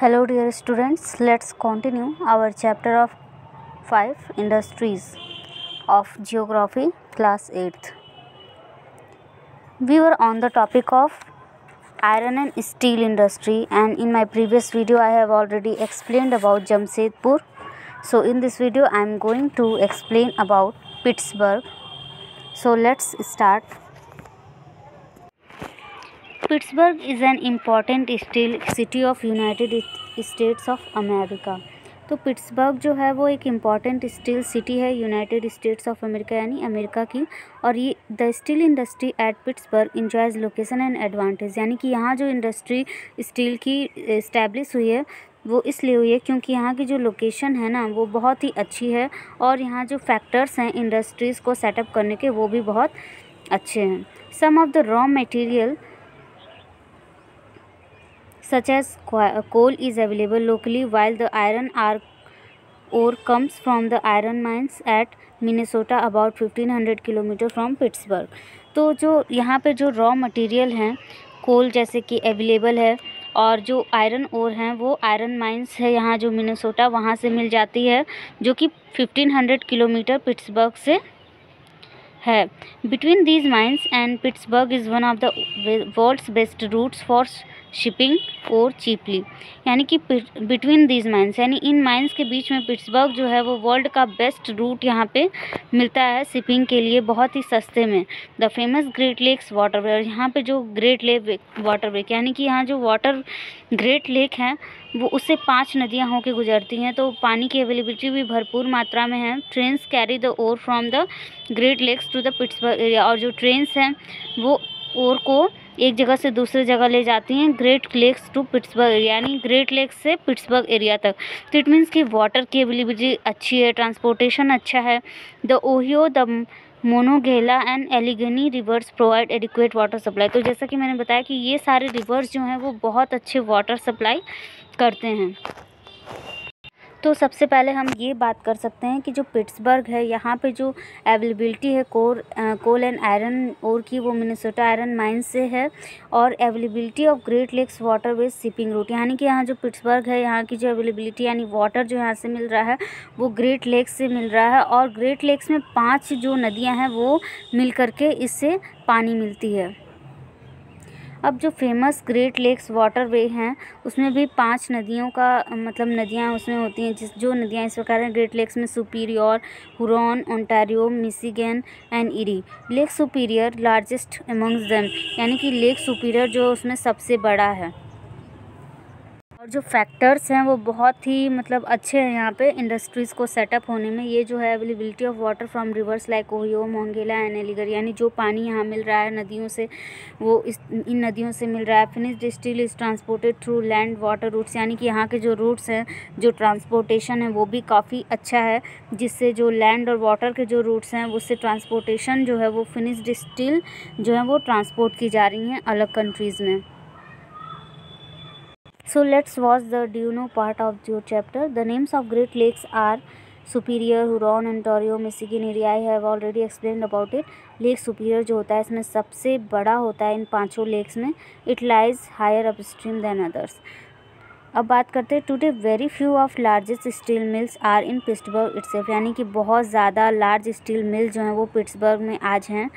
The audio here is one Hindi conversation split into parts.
Hello dear students, let's continue our chapter of 5 Industries of Geography class 8th. We were on the topic of iron and steel industry, and in my previous video I have already explained about Jamshedpur. So in this video I am going to explain about Pittsburgh. So let's start. Pittsburgh is an important steel city of United States of America. तो पिट्सबर्ग जो है वो एक इम्पॉर्टेंट स्टील सिटी है यूनाइटेड स्टेट्स ऑफ अमेरिका यानी अमेरिका की। और ये the steel industry at Pittsburgh enjoys location and advantage, यानी कि यहाँ जो इंडस्ट्री स्टील की इस्टेब्लिश हुई है वो इसलिए हुई है क्योंकि यहाँ की जो लोकेशन है ना वो बहुत ही अच्छी है और यहाँ जो फैक्टर्स हैं इंडस्ट्रीज़ को सेटअप करने के वो भी बहुत अच्छे हैं। Some of the raw material such as coal is available locally, while the iron ore comes from the iron mines at Minnesota about 1500 kilometre from Pittsburgh। तो जो यहाँ पे जो रॉ मटेरियल हैं कोल जैसे कि अवेलेबल है और जो आयरन ओर हैं वो आयरन माइंस है यहाँ जो मिनेसोटा वहाँ से मिल जाती है जो कि 1500 किलोमीटर पिट्सबर्ग से है। Between these mines and Pittsburgh is one of the world's best routes for shipping और चीपली, यानी कि बिटवीन दीज माइंस यानी इन माइंस के बीच में पिट्सबर्ग जो है वो वर्ल्ड का बेस्ट रूट यहाँ पे मिलता है शिपिंग के लिए बहुत ही सस्ते में। The famous Great Lakes waterway, यहाँ पे जो ग्रेट लेक वाटरवे यानी कि यहाँ जो वाटर ग्रेट लेक हैं वो उससे 5 नदियाँ होकर गुजरती हैं, तो पानी की अवेलेबिलिटी भी भरपूर मात्रा में है। Trains carry the ore from the Great Lakes to the Pittsburgh area, और जो ट्रेन्स हैं वो ओर को एक जगह से दूसरी जगह ले जाती हैं Great Lakes to Pittsburgh area, यानी ग्रेट लेक्स से पिट्सबर्ग एरिया तक। तो इट मीन्स कि वाटर की अवेलेबिलिटी अच्छी है, ट्रांसपोर्टेशन अच्छा है। The Ohio, the Monongahela and Allegheny rivers provide adequate water supply. तो जैसा कि मैंने बताया कि ये सारे रिवर्स जो हैं वो बहुत अच्छे वाटर सप्लाई करते हैं। तो सबसे पहले हम ये बात कर सकते हैं कि जो पिट्सबर्ग है यहाँ पे जो अवेलेबिलिटी है कोल एंड आयरन ओर की वो मिनेसोटा आयरन माइंस से है, और availability of Great Lakes waterways shipping route, यानी कि यहाँ जो पिट्सबर्ग है यहाँ की जो अवेलेबिलिटी यानी वाटर जो यहाँ से मिल रहा है वो ग्रेट लेक्स से मिल रहा है, और ग्रेट लेक्स में 5 जो नदियाँ हैं वो मिल करके इससे पानी मिलती है। अब जो फेमस ग्रेट लेक्स वाटरवे हैं उसमें भी 5 नदियों का मतलब नदियाँ उसमें होती हैं, जो नदियाँ इस प्रकार हैं ग्रेट लेक्स में Superior, Huron, Ontario, Michigan and Erie. Lake Superior largest amongst them, यानी कि लेक सुपीरियर जो उसमें सबसे बड़ा है, और जो फैक्टर्स हैं वो बहुत ही मतलब अच्छे हैं यहाँ पे इंडस्ट्रीज़ को सेटअप होने में। ये जो है availability of water from rivers like Ohio, Monongahela and एलिगर, यानी जो पानी यहाँ मिल रहा है नदियों से वो इन नदियों से मिल रहा है। Finished steel is transported through land water routes, यानी कि यहाँ के जो रूट्स हैं जो ट्रांसपोर्टेशन है वो भी काफ़ी अच्छा है, जिससे जो लैंड और वाटर के जो रूट्स हैं उससे ट्रांसपोर्टेशन जो है वो फिनिश्ड स्टील जो है वो ट्रांसपोर्ट की जा रही हैं अलग कंट्रीज़ में। So let's watch the do you know part of your chapter. The names of Great Lakes are Superior, Huron, Ontario, Michigan area. I have already explained about it. Lake Superior जो होता है इसमें सबसे बड़ा होता है इन 5 लेक्स में। It lies higher upstream than others. अब बात करते हैं today very few of largest steel mills are in Pittsburgh itself, यानी कि बहुत ज़्यादा लार्ज स्टील मिल जो हैं वो पिट्सबर्ग में आज हैं।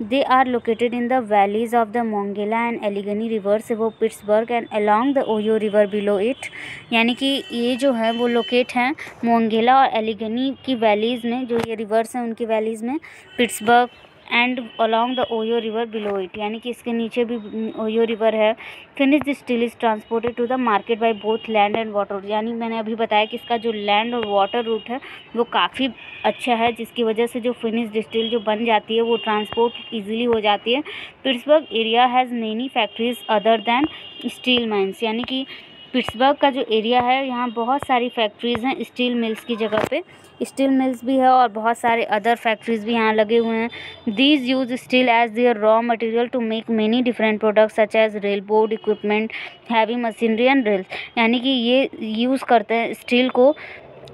They are located in the valleys of the Monongahela and Allegheny rivers above Pittsburgh and along the Ohio River below it, यानी कि ये जो है वो लोकेट हैं मोंगेला और एलिगनी की वैलीज़ में, जो ये रिवर्स हैं उनकी वैलीज़ में, Pittsburgh and along the Ohio river below it, यानी कि इसके नीचे भी ओयो रिवर है। Finished steel is transported to the market by both land and water, यानी मैंने अभी बताया कि इसका जो लैंड और वाटर रूट है वो काफ़ी अच्छा है, जिसकी वजह से जो फिनिश्ड स्टील जो बन जाती है वो ट्रांसपोर्ट ईजिली हो जाती है। Pittsburgh area has many factories other than steel mines, यानी कि पिट्सबर्ग का जो एरिया है यहाँ बहुत सारी फैक्ट्रीज़ हैं स्टील मिल्स की जगह पे, स्टील मिल्स भी है और बहुत सारे अदर फैक्ट्रीज़ भी यहाँ लगे हुए हैं। These use steel as their raw material to make many different products such as railroad equipment, heavy machinery and rails, यानी कि ये यूज़ करते हैं स्टील को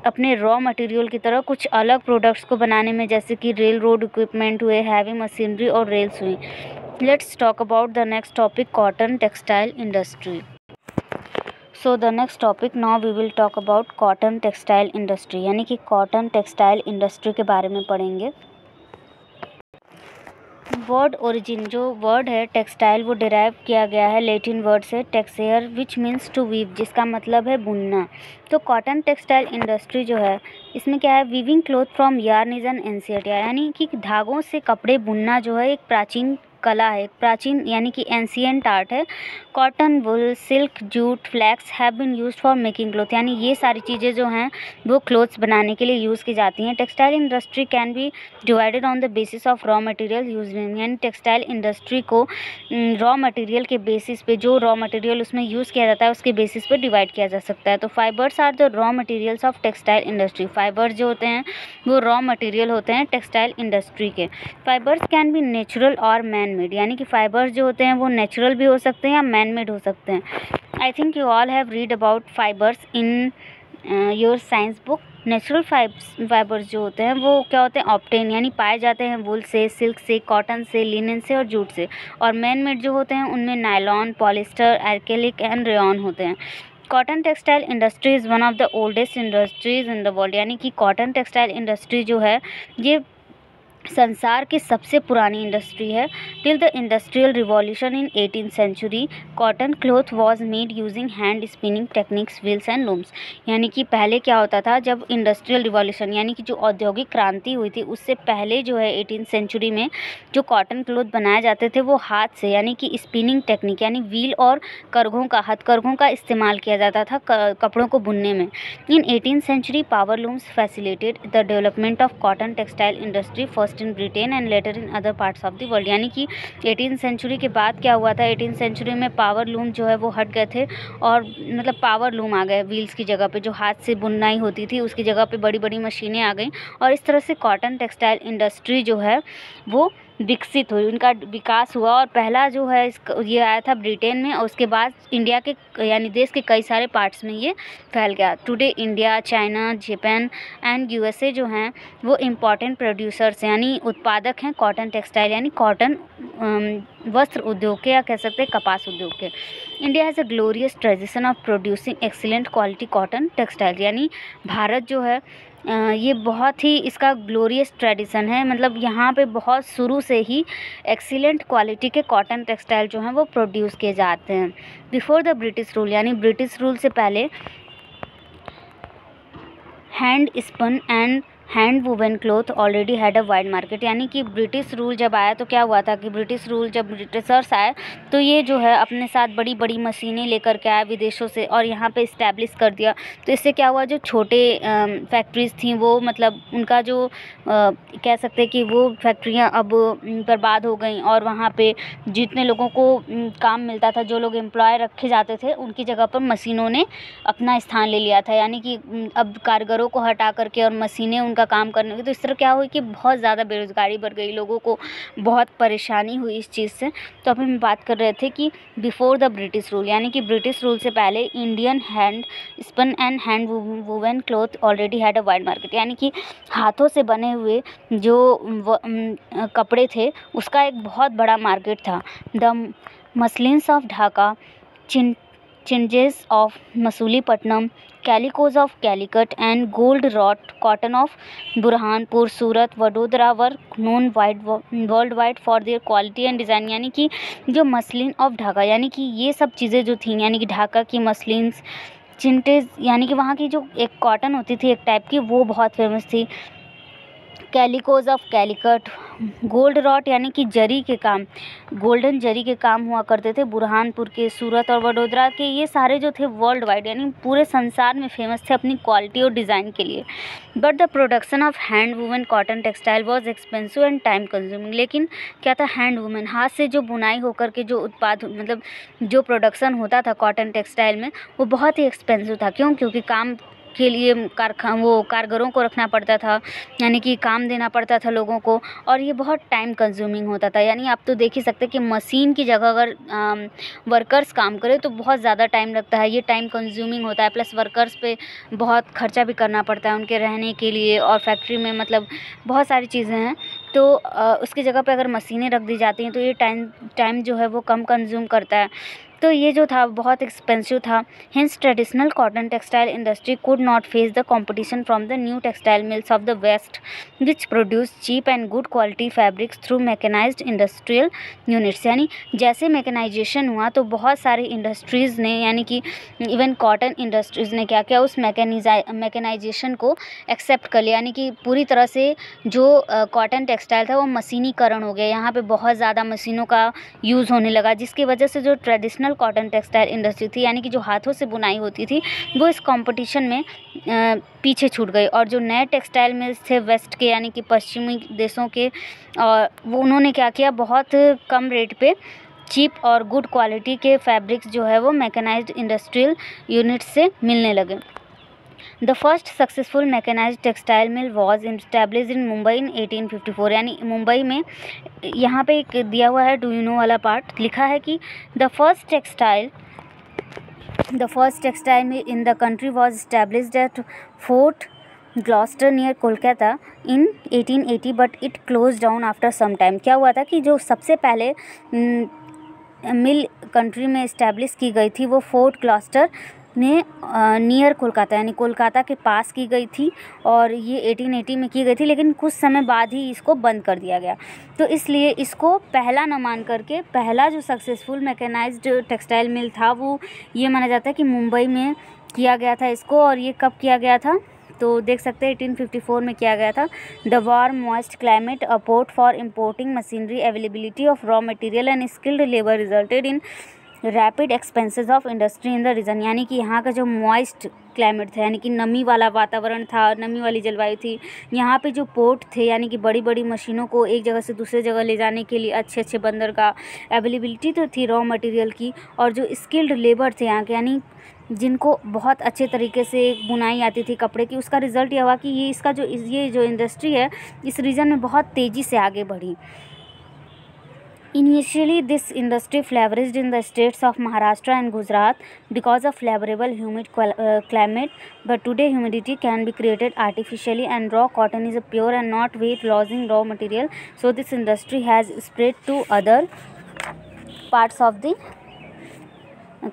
अपने रॉ मटेरियल की तरह कुछ अलग प्रोडक्ट्स को बनाने में, जैसे कि रेल रोड इक्विपमेंट हुए, हैवी मशीनरी और रेल्स हुई। Let's talk about the next topic, cotton textile industry. So the next topic now we will talk about cotton textile industry, यानी कि कॉटन टेक्सटाइल इंडस्ट्री के बारे में पढ़ेंगे। वर्ड ओरिजिन, जो वर्ड है टेक्सटाइल, वो डिराइव किया गया है लैटिन वर्ड से texere which means to weave, जिसका मतलब है बुनना। तो कॉटन टेक्सटाइल इंडस्ट्री जो है, इसमें क्या है, weaving cloth from yarn is an ancient, यानी कि धागों से कपड़े बुनना जो है एक प्राचीन कला है, प्राचीन यानी कि एंशिएंट आर्ट है। Cotton, wool, silk, jute, flax have been used for making cloth, यानी ये सारी चीज़ें जो हैं वो क्लोथ्स बनाने के लिए यूज़ की जाती हैं। Textile industry can be divided on the basis of raw material use, यानी टेक्सटाइल इंडस्ट्री को रॉ मटेरियल के बेसिस पे, जो रॉ मटेरियल उसमें यूज़ किया जाता है उसके बेसिस पे डिवाइड किया जा सकता है। तो fibres are the raw materials of textile industry, fibres जो होते हैं वो रॉ मटेरियल होते हैं टेक्सटाइल इंडस्ट्री के। फाइबर्स कैन बी नेचुरल और मैन मेड, यानी कि फाइबर्स जो होते हैं वो नेचुरल भी हो सकते हैं या मैन मेड हो सकते हैं। I think you all have read about fibres in your science book. Natural fibres जो होते हैं वो क्या होते हैं, ऑब्टेन, यानी पाए जाते हैं वुल से, सिल्क से, कॉटन से, लिनन से और जूट से। और मैन मेड जो होते हैं उनमें nylon, polyester, acrylic and rayon होते हैं। Cotton textile industry is one of the oldest industries in the world, यानी कि कॉटन टेक्सटाइल इंडस्ट्री जो है ये संसार की सबसे पुरानी इंडस्ट्री है। Till the industrial revolution in 18th century cotton cloth was made using hand spinning techniques, wheels and looms, यानी कि पहले क्या होता था, जब इंडस्ट्रियल रिवॉल्यूशन यानी कि जो औद्योगिक क्रांति हुई थी उससे पहले जो है 18th सेंचुरी में जो कॉटन क्लॉथ बनाए जाते थे वो हाथ से, यानी कि स्पिनिंग टेक्निक यानी व्हील और करघों का, हथकरघों का इस्तेमाल किया जाता था कपड़ों को बुनने में। In 18th century power looms facilitated the development of cotton textile industry first in Britain and later in other parts of the world, यानी कि 18th सेंचुरी के बाद क्या हुआ था, 18th सेंचुरी में पावर लूम जो है वो हट गए थे और मतलब पावर लूम आ गए, व्हील्स की जगह पे जो हाथ से बुननाई होती थी उसकी जगह पे बड़ी बड़ी मशीनें आ गई और इस तरह से कॉटन टेक्सटाइल इंडस्ट्री जो है वो विकसित हुई, उनका विकास हुआ। और पहला जो है ये आया था ब्रिटेन में और उसके बाद इंडिया के यानी देश के कई सारे पार्ट्स में ये फैल गया। Today India, China, Japan and USA जो हैं वो इम्पॉर्टेंट प्रोड्यूसर्स यानी उत्पादक हैं कॉटन टेक्सटाइल यानी कॉटन वस्त्र उद्योग के या कह सकते हैं कपास उद्योग के। India has a glorious tradition of producing excellent quality cotton textile, यानी भारत जो है ये बहुत ही इसका ग्लोरियस ट्रेडिशन है, मतलब यहाँ पे बहुत शुरू से ही एक्सीलेंट क्वालिटी के कॉटन टेक्सटाइल जो हैं वो प्रोड्यूस किए जाते हैं। बिफोर द ब्रिटिश रूल, यानी ब्रिटिश रूल से पहले hand spun and hand woven cloth already had a wide market, यानी कि ब्रिटिश रूल जब आया तो क्या हुआ था कि ब्रिटिश रूल जब ब्रिटिशर्स आए तो ये जो है अपने साथ बड़ी बड़ी मशीनें लेकर के आया विदेशों से और यहाँ पे इस्टेब्लिश कर दिया। तो इससे क्या हुआ, जो छोटे फैक्ट्रीज थी वो मतलब उनका जो कह सकते हैं कि वो फैक्ट्रियाँ अब बर्बाद हो गई और वहाँ पे जितने लोगों को काम मिलता था, जो लोग एम्प्लॉय रखे जाते थे उनकी जगह पर मशीनों ने अपना स्थान ले लिया था, यानी कि अब कारीगरों को हटा करके और मशीनें का काम करने की। तो इस तरह क्या हुई कि बहुत ज़्यादा बेरोज़गारी बढ़ गई, लोगों को बहुत परेशानी हुई इस चीज़ से। तो अभी हम बात कर रहे थे कि बिफोर द ब्रिटिश रूल, यानी कि ब्रिटिश रूल से पहले Indian hand spun and hand woven cloth already had a wide market, यानी कि हाथों से बने हुए जो कपड़े थे उसका एक बहुत बड़ा मार्केट था। The muslins of Dhaka, chintzes of Masulipatnam, calicoes of Calicut and gold wrought cotton of Burhanpur, Surat, Vadodara were known worldwide for their quality and design, यानी कि जो मसलिन ऑफ ढाका, यानी कि ये सब चीज़ें जो थी, यानी कि ढाका की मसलिन्स, चिंटेज यानी कि वहाँ की जो एक कॉटन होती थी एक टाइप की वो बहुत फेमस थी, कैलिकोज ऑफ कैलिकट, गोल्ड रॉट यानी कि जरी के काम, गोल्डन जरी के काम हुआ करते थे बुरहानपुर के, सूरत और वडोदरा के, ये सारे जो थे वर्ल्ड वाइड यानी पूरे संसार में फेमस थे अपनी क्वालिटी और डिज़ाइन के लिए। But the production of hand woman cotton textile was expensive and time consuming, लेकिन क्या था, हैंड वुमन हाथ से जो बुनाई होकर के जो उत्पाद मतलब जो प्रोडक्शन होता था कॉटन टेक्सटाइल में वो बहुत ही एक्सपेंसिव था। क्यों? क्योंकि काम के लिए कारीगरों को रखना पड़ता था, यानी कि काम देना पड़ता था लोगों को और ये बहुत टाइम कंज्यूमिंग होता था। यानी आप तो देख ही सकते हैं कि मशीन की जगह अगर वर्कर्स काम करें तो बहुत ज़्यादा टाइम लगता है, ये टाइम कंज्यूमिंग होता है, प्लस वर्कर्स पे बहुत खर्चा भी करना पड़ता है उनके रहने के लिए और फैक्ट्री में मतलब बहुत सारी चीज़ें हैं। तो उसकी जगह पे अगर मशीनें रख दी जाती हैं तो ये टाइम जो है वो कम कंज्यूम करता है। तो ये जो था बहुत एक्सपेंसिव था। Hence traditional cotton textile industry could not face the competition from the new textile mills of the west which produce cheap and good quality fabrics through mechanised industrial units. यानी जैसे मैकेनाइजेशन हुआ तो बहुत सारी इंडस्ट्रीज़ ने, यानी कि इवन कॉटन इंडस्ट्रीज़ ने क्या किया, उस मैकेनाइजेशन को एक्सेप्ट कर लिया। यानी कि पूरी तरह से जो कॉटन टेक्सटाइल था वो मशीनीकरण हो गया। यहाँ पे बहुत ज़्यादा मशीनों का यूज़ होने लगा, जिसकी वजह से जो ट्रेडिशनल कॉटन टेक्सटाइल इंडस्ट्री थी, यानी कि जो हाथों से बुनाई होती थी, वो इस कंपटीशन में पीछे छूट गई। और जो नए टेक्सटाइल मिल्स थे वेस्ट के, यानी कि पश्चिमी देशों के, और वो उन्होंने क्या किया, बहुत कम रेट पे चीप और गुड क्वालिटी के फैब्रिक्स जो है वो मैकेनाइज्ड इंडस्ट्रियल यूनिट से मिलने लगे। The first successful mechanised textile mill was established in Mumbai in 1854। यानी मुंबई में, यहाँ पे एक दिया हुआ है डू यू नो वाला पार्ट, लिखा है कि the first textile mill in the country was established at Fort Gloster near Kolkata in 1880 but it close down after some time. क्या हुआ था कि जो सबसे पहले मिल कंट्री में इस्टेब्लिश की गई थी वो फोर्ट ग्लॉस्टर ने नियर कोलकाता, यानी कोलकाता के पास की गई थी, और ये 1880 में की गई थी, लेकिन कुछ समय बाद ही इसको बंद कर दिया गया। तो इसलिए इसको पहला न मान करके पहला जो सक्सेसफुल मैकेनाइज्ड टेक्सटाइल मिल था वो ये माना जाता है कि मुंबई में किया गया था इसको। और ये कब किया गया था, तो देख सकते हैं 1854 में किया गया था। The warm moist climate, a port for importing machinery, availability of raw material and skilled labour resulted in rapid expenses of industry in the region. यानी कि यहाँ का जो मॉइस्ट क्लाइमेट था, यानी कि नमी वाला वातावरण था, नमी वाली जलवायु थी, यहाँ पे जो पोर्ट थे, यानी कि बड़ी बड़ी मशीनों को एक जगह से दूसरे जगह ले जाने के लिए अच्छे अच्छे बंदर का, अवेलेबिलिटी तो थी रॉ मटेरियल की, और जो स्किल्ड लेबर थे यहाँ के, यानी जिनको बहुत अच्छे तरीके से बुनाई आती थी कपड़े की, उसका रिज़ल्ट यह हुआ कि ये जो इंडस्ट्री है इस रीजन में बहुत तेज़ी से आगे बढ़ी। Initially, this industry flourished in the states of Maharashtra and Gujarat because of favorable humid climate, but today humidity can be created artificially and raw cotton is a pure and not weight-losing raw material. So this industry has spread to other parts of the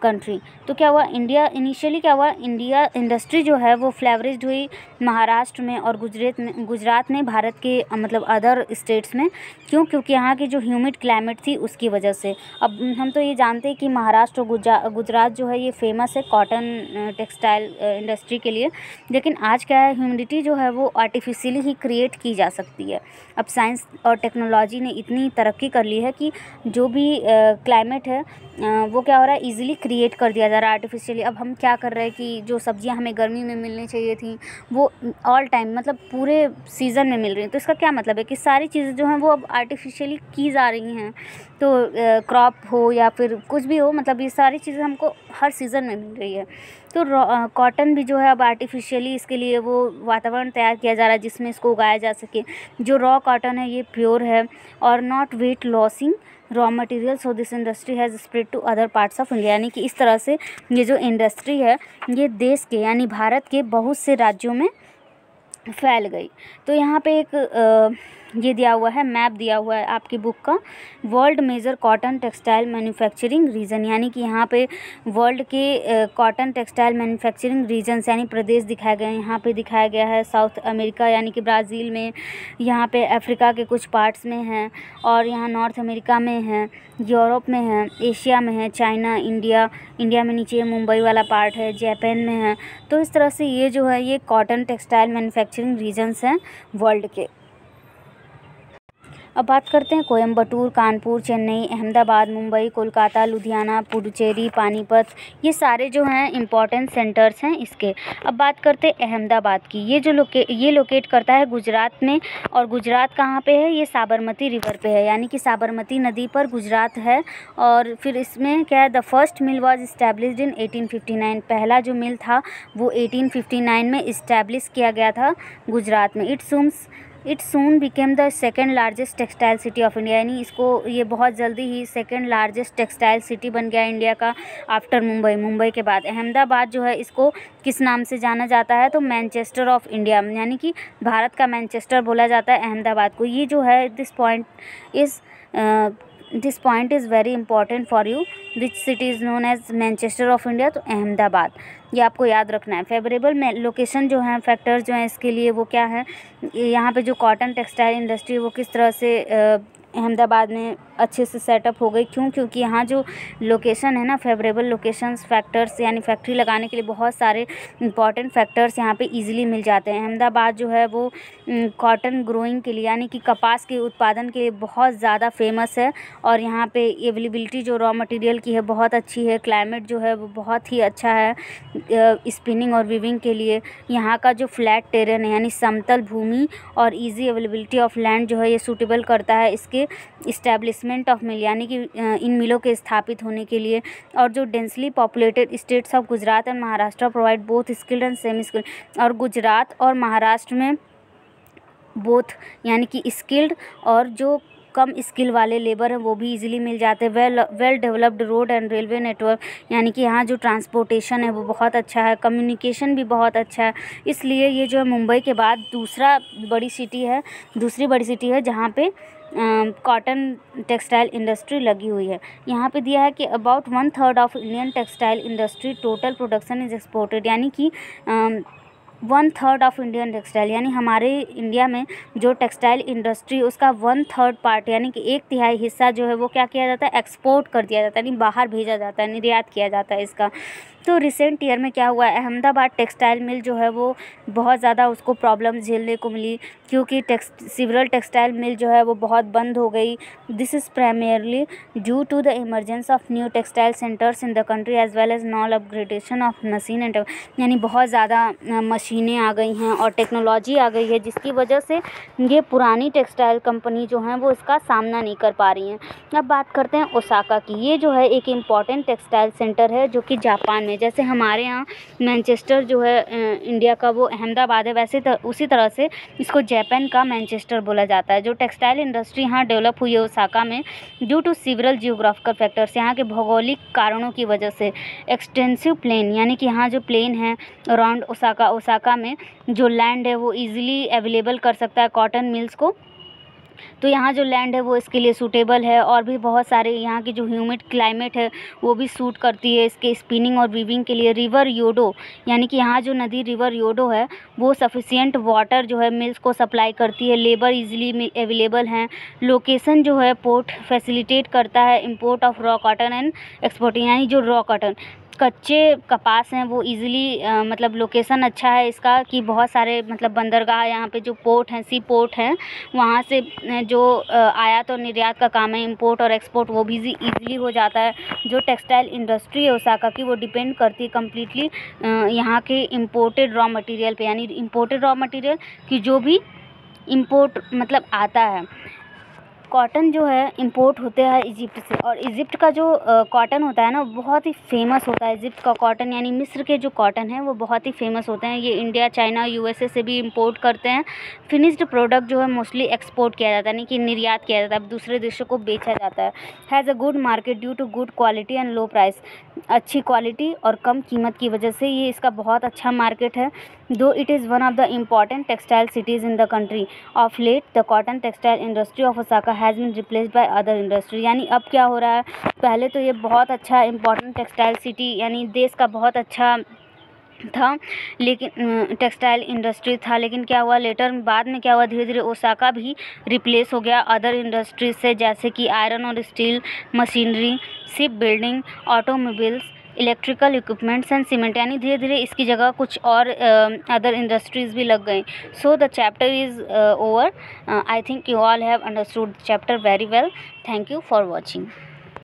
country. तो क्या हुआ, इनिशियली क्या हुआ, इंडिया इंडस्ट्री जो है वो फ्लेवरिज्ड हुई महाराष्ट्र में और गुजरात में, भारत के मतलब अदर स्टेट्स में। क्यों? क्योंकि यहाँ की जो ह्यूमिड क्लाइमेट थी उसकी वजह से। अब हम तो ये जानते हैं कि महाराष्ट्र और गुजरात जो है ये फेमस है कॉटन टेक्सटाइल इंडस्ट्री के लिए, लेकिन आज क्या है, ह्यूमिडिटी जो है वो आर्टिफिशियली ही क्रिएट की जा सकती है। अब साइंस और टेक्नोलॉजी ने इतनी तरक्की कर ली है कि जो भी क्लाइमेट है वो क्या हो रहा है, ईजिली क्रिएट कर दिया जा रहा है आर्टिफिशियली। अब हम क्या कर रहे हैं कि जो सब्जियां हमें गर्मी में मिलनी चाहिए थी वो ऑल टाइम मतलब पूरे सीज़न में मिल रही हैं। तो इसका क्या मतलब है कि सारी चीज़ें जो हैं वो अब आर्टिफिशियली की जा रही हैं। तो क्रॉप हो या फिर कुछ भी हो, मतलब ये सारी चीज़ें हमको हर सीज़न में मिल रही है। तो कॉटन भी जो है अब आर्टिफिशियली इसके लिए वो वातावरण तैयार किया जा रहा है जिसमें इसको उगाया जा सके। जो रॉ कॉटन है ये प्योर है और not weight losing raw material, so this industry has spread to other parts of India. यानी कि इस तरह से ये जो इंडस्ट्री है ये देश के यानी भारत के बहुत से राज्यों में फैल गई। तो यहाँ पे एक ये दिया हुआ है, मैप दिया हुआ है आपकी बुक का, world major cotton textile manufacturing region. यानी कि यहाँ पे वर्ल्ड के कॉटन टेक्सटाइल मैन्युफैक्चरिंग रीजन्स यानी प्रदेश दिखाए गए हैं। यहाँ पे दिखाया गया है साउथ अमेरिका यानी कि ब्राज़ील में, यहाँ पे अफ्रीका के कुछ पार्ट्स में हैं, और यहाँ नॉर्थ अमेरिका में है, यूरोप में है, एशिया में है, चाइना, इंडिया में नीचे मुंबई वाला पार्ट है, जापान में है। तो इस तरह से ये जो है ये कॉटन टेक्सटाइल मैन्युफैक्चरिंग रीजन्स हैं वर्ल्ड के। अब बात करते हैं कोयम्बटूर, कानपुर, चेन्नई, अहमदाबाद, मुंबई, कोलकाता, लुधियाना, पुडुचेरी, पानीपत, ये सारे जो हैं इम्पॉर्टेंट सेंटर्स हैं इसके। अब बात करते हैं अहमदाबाद की। ये लोकेट करता है गुजरात में, और गुजरात कहाँ पे है, ये साबरमती रिवर पे है, यानी कि साबरमती नदी पर गुजरात है। और फिर इसमें क्या है, the first mill was established इन 1859। पहला जो मिल था वो 1859 में इस्टेब्लिश किया गया था गुजरात में। It soon became the second largest textile city of India, यानी ये बहुत जल्दी ही सेकेंड लार्जेस्ट टेक्सटाइल सिटी बन गया इंडिया का आफ्टर मुंबई के बाद। अहमदाबाद जो है इसको किस नाम से जाना जाता है, तो मैनचेस्टर ऑफ इंडिया, यानी कि भारत का मैनचेस्टर बोला जाता है अहमदाबाद को। ये जो है this point is this point is very important for you. Which city is known as Manchester of India? तो अहमदाबाद, ये आपको याद रखना है। फेवरेबल में लोकेशन जो है, फैक्टर्स जो हैं इसके लिए वो क्या है, यहाँ पे जो कॉटन टेक्सटाइल इंडस्ट्री वो किस तरह से अहमदाबाद में अच्छे से सेटअप हो गई। क्यों? क्योंकि यहाँ जो लोकेशन है ना, फेवरेबल लोकेशंस, फैक्टर्स यानी फैक्ट्री लगाने के लिए बहुत सारे इंपॉर्टेंट फैक्टर्स यहाँ पे इजीली मिल जाते हैं। अहमदाबाद जो है वो कॉटन ग्रोइंग के लिए यानी कि कपास के उत्पादन के लिए बहुत ज़्यादा फेमस है। और यहाँ पे अवेलेबिलिटी जो रॉ मटेरियल की है बहुत अच्छी है। क्लाइमेट जो है वो बहुत ही अच्छा है स्पिनिंग और वीविंग के लिए। यहाँ का जो फ्लैट टेरेन है यानी समतल भूमि और इजी अवेलेबिलिटी ऑफ लैंड जो है ये सूटेबल करता है इसके इस्टेब्लिशमेंट ऑफ मिल यानी कि इन मिलों के स्थापित होने के लिए। और जो densely populated states of Gujarat and Maharashtra provide both skilled and semi skilled. और गुजरात और महाराष्ट्र में बोथ यानी कि स्किल्ड और जो कम स्किल वाले लेबर हैं वो भी इजीली मिल जाते हैं। Well developed road and railway network यानी कि यहाँ जो ट्रांसपोर्टेशन है वो बहुत अच्छा है। कम्युनिकेशन भी बहुत अच्छा है। इसलिए ये जो है मुंबई के बाद दूसरी बड़ी सिटी है जहाँ पे कॉटन टेक्सटाइल इंडस्ट्री लगी हुई है। यहाँ पे दिया है कि about 1/3 of Indian textile industry total production is exported यानी कि 1/3 ऑफ इंडियन टेक्सटाइल यानी हमारे इंडिया में जो टेक्सटाइल इंडस्ट्री उसका 1/3 पार्ट यानी कि 1/3 हिस्सा जो है वो क्या किया जाता है, एक्सपोर्ट कर दिया जाता है यानी बाहर भेजा जाता है, निर्यात किया जाता है इसका। तो रिसेंट ईयर में क्या हुआ, अहमदाबाद टेक्सटाइल मिल जो है वो बहुत ज़्यादा उसको प्रॉब्लम झेलने को मिली क्योंकि सिवरल टेक्सटाइल मिल जो है वो बहुत बंद हो गई। This is primarily due to the emergence of new textile centres in the country as well as non upgradation of machine and यानी बहुत ज़्यादा मशीनें आ गई हैं और टेक्नोलॉजी आ गई है जिसकी वजह से ये पुरानी टेक्सटाइल कंपनी जो हैं वो इसका सामना नहीं कर पा रही हैं। अब बात करते हैं ओसाका की। ये जो है एक इम्पॉर्टेंट टेक्सटाइल सेंटर है जो कि जापान में, जैसे हमारे यहाँ मैनचेस्टर जो है इंडिया का वो अहमदाबाद है, वैसे उसी तरह से इसको जापान का मैनचेस्टर बोला जाता है। जो टेक्सटाइल इंडस्ट्री यहाँ डेवलप हुई है ओसाका में due to several geographical factors, यहाँ के भौगोलिक कारणों की वजह से। एक्सटेंसिव प्लेन यानी कि यहाँ जो प्लेन है अराउंड ओसाका में जो लैंड है वो इजीली अवेलेबल कर सकता है कॉटन मिल्स को। तो यहाँ जो लैंड है वो इसके लिए सूटेबल है। और भी बहुत सारे यहाँ की जो ह्यूमिड क्लाइमेट है वो भी सूट करती है इसके स्पिनिंग और वीविंग के लिए। रिवर योडो यानी कि यहाँ जो नदी रिवर योडो है वो सफिशिएंट वाटर जो है मिल्स को सप्लाई करती है। लेबर इजीली अवेलेबल हैं। लोकेशन जो है पोर्ट फैसिलिटेट करता है import of raw cotton and exporting यानी जो रॉ कॉटन कच्चे कपास हैं वो इजीली मतलब लोकेशन अच्छा है इसका कि बहुत सारे मतलब बंदरगाह यहाँ पे जो पोर्ट हैं, सी पोर्ट हैं, वहाँ से जो आयात और निर्यात का काम है, इंपोर्ट और एक्सपोर्ट, वो भी इजीली हो जाता है। जो टेक्सटाइल इंडस्ट्री है ओसाका की वो डिपेंड करती है कम्प्लीटली यहाँ के इम्पोर्टेड रॉ मटेरियल पे यानी इम्पोर्टेड रॉ मटेरियल की जो भी इम्पोर्ट मतलब आता है। कॉटन जो है इंपोर्ट होते हैं इजिप्ट से और इजिप्ट का जो कॉटन होता है ना बहुत ही फेमस होता है। इजिप्ट का कॉटन यानी मिस्र के जो कॉटन है वो बहुत ही फेमस होते हैं। ये इंडिया, चाइना, यूएसए से भी इंपोर्ट करते हैं। फिनिश्ड प्रोडक्ट जो है मोस्टली एक्सपोर्ट किया जाता है यानी कि निर्यात किया जाता है, दूसरे देशों को बेचा जाता है। Has a good market due to good quality and low price, अच्छी क्वालिटी और कम कीमत की वजह से ये इसका बहुत अच्छा मार्केट है। Though it is one of the important textile cities in the country of late the cotton textile industry of Osaka has been replaced by other industry. यानी अब क्या हो रहा है, पहले तो ये बहुत अच्छा इम्पॉर्टेंट टेक्सटाइल सिटी यानी देश का बहुत अच्छा था लेकिन टेक्सटाइल इंडस्ट्री था, लेकिन क्या हुआ लेटर बाद में क्या हुआ, धीरे धीरे ओसाका भी रिप्लेस हो गया अदर इंडस्ट्रीज से, जैसे कि आयरन और steel machinery, ship building, automobiles, electrical equipments and cement. यानी धीरे धीरे इसकी जगह कुछ और अदर इंडस्ट्रीज़ भी लग गई। So the chapter is over. I think you all have understood chapter very well. Thank you for watching.